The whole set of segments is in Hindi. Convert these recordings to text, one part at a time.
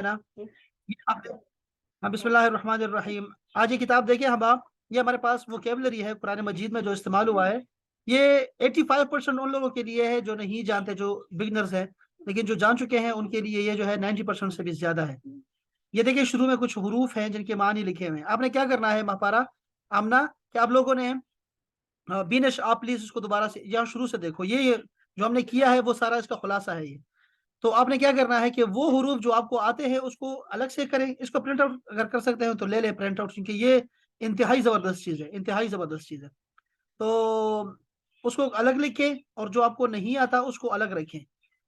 ना। ये हाँ, बिस्मिल्लाहिर्रहमानिर्रहीम। आज ये किताब देखिए हम आप, ये हमारे पास वोकेबलरी है कुरान मजीद में जो इस्तेमाल हुआ है। ये 85% उन लोगों के लिए है जो नहीं जानते, जो बिगनर्स हैं। लेकिन जो जान चुके हैं उनके लिए ये जो है 90% से भी ज्यादा है। ये देखिए शुरू में कुछ हुरूफ हैं जिनके मानी लिखे हुए हैं। आपने क्या करना है महापारा आमना, कि आप लोगों ने बीनश, आप प्लीज उसको दोबारा से यहाँ शुरू से देखो। ये जो हमने किया है वो सारा इसका खुलासा है ये। तो आपने क्या करना है कि वो हुरूफ जो आपको आते हैं उसको अलग से करें। इसको प्रिंट आउट अगर कर सकते हैं तो ले लें प्रिंट आउट, क्योंकि ये इंतहाई जबरदस्त चीज है, इंतहाई जबरदस्त चीज है। तो उसको अलग लिखें और जो आपको नहीं आता उसको अलग रखें।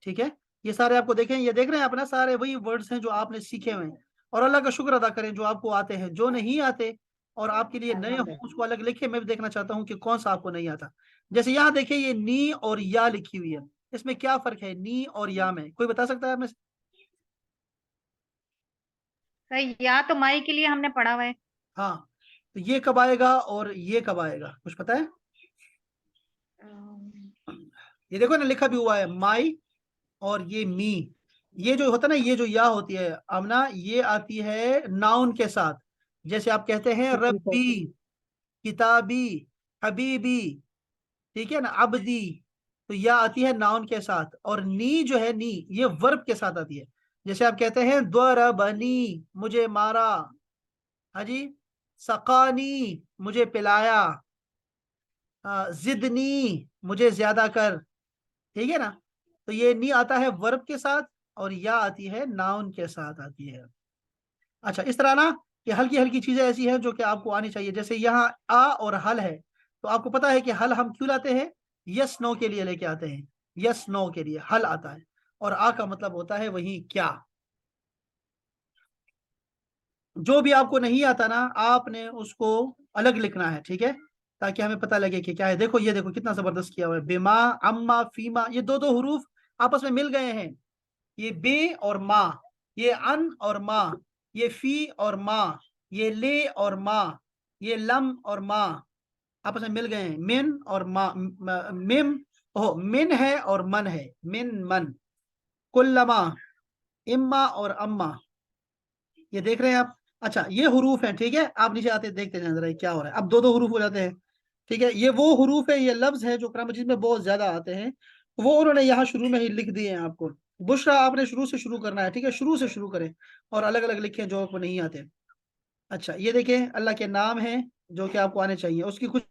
ठीक है, ये सारे आपको देखें, ये देख रहे हैं अपना, सारे वही वर्ड्स हैं जो आपने सीखे हुए हैं। और अल्लाह का शुक्र अदा करें जो आपको आते हैं, जो नहीं आते और आपके लिए नए हो उसको अलग लिखे। मैं भी देखना चाहता हूँ कि कौन सा आपको नहीं आता। जैसे यहाँ देखिए ये नी और या लिखी हुई है, इसमें क्या फर्क है नी और या में? कोई बता सकता है हमें? सही, या तो माई के लिए हमने पढ़ा हुआ है। हाँ, तो ये कब आएगा और ये कब आएगा, कुछ पता है? अम, ये देखो ना लिखा भी हुआ है माई और ये मी। ये जो होता है ना, ये जो या होती है आमना, ये आती है नाउन के साथ। जैसे आप कहते हैं रब्बी, किताबी, हबीबी, ठीक है ना, अब्दी। तो या आती है नाउन के साथ। और नी जो है, नी ये वर्ब के साथ आती है। जैसे आप कहते हैं द्वरबनी, मुझे मारा। हाँ जी, सकानी, मुझे पिलाया। जिदनी, मुझे ज्यादा कर। ठीक है ना। तो ये नी आता है वर्ब के साथ और या आती है नाउन के साथ आती है। अच्छा, इस तरह ना कि हल्की हल्की चीजें ऐसी हैं जो कि आपको आनी चाहिए। जैसे यहाँ आ और हल है, तो आपको पता है कि हल हम क्यों लाते हैं? यस नो के लिए लेके आते हैं। यस नो के लिए हल आता है। और आ का मतलब होता है वही क्या। जो भी आपको नहीं आता ना, आपने उसको अलग लिखना है, ठीक है, ताकि हमें पता लगे कि क्या है। देखो ये देखो कितना जबरदस्त किया हुआ है, बेमा, अम्मा, फीमा, ये दो दो हरूफ आपस में मिल गए हैं। ये बे और माँ, ये अन और माँ, ये फी और माँ, ये ले और माँ, ये लम और माँ आपस में मिल गए हैं। मिन और माँ, मिम, ओह मिन है और मन है, मिन मन। कुल्लमा, इम्मा और अम्मा, ये देख रहे हैं आप। अच्छा, ये हुरूफ हैं, ठीक है। आप नीचे आते देखते जाए जरा ये क्या हो रहा है। अब दो दो हुरूफ हो जाते हैं। ठीक है, ये वो हुरूफ है, ये लफ्ज है जो कुरान मजीद में बहुत ज्यादा आते हैं। वो उन्होंने यहाँ शुरू में ही लिख दिए हैं आपको। बुशरा, आपने शुरू से शुरू करना है, ठीक है, शुरू से शुरू करें और अलग अलग लिखें जो आपको नहीं आते। अच्छा, ये देखें अल्लाह के नाम हैं जो कि आपको आने चाहिए। उसकी कुछ